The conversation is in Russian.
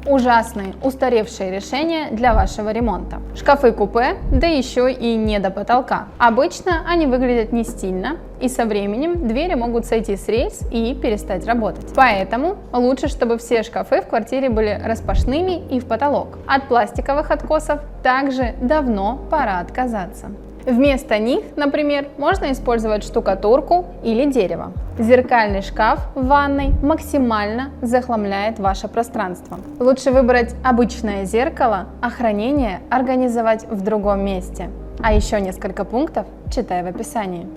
Ужасные, устаревшие решения для вашего ремонта. Шкафы-купе, да еще и не до потолка. Обычно они выглядят не стильно, и со временем двери могут сойти с рельс и перестать работать. Поэтому лучше, чтобы все шкафы в квартире были распашными и в потолок. От пластиковых откосов также давно пора отказаться. Вместо них, например, можно использовать штукатурку или дерево. Зеркальный шкаф в ванной максимально захламляет ваше пространство. Лучше выбрать обычное зеркало, а хранение организовать в другом месте. А еще несколько пунктов читай в описании.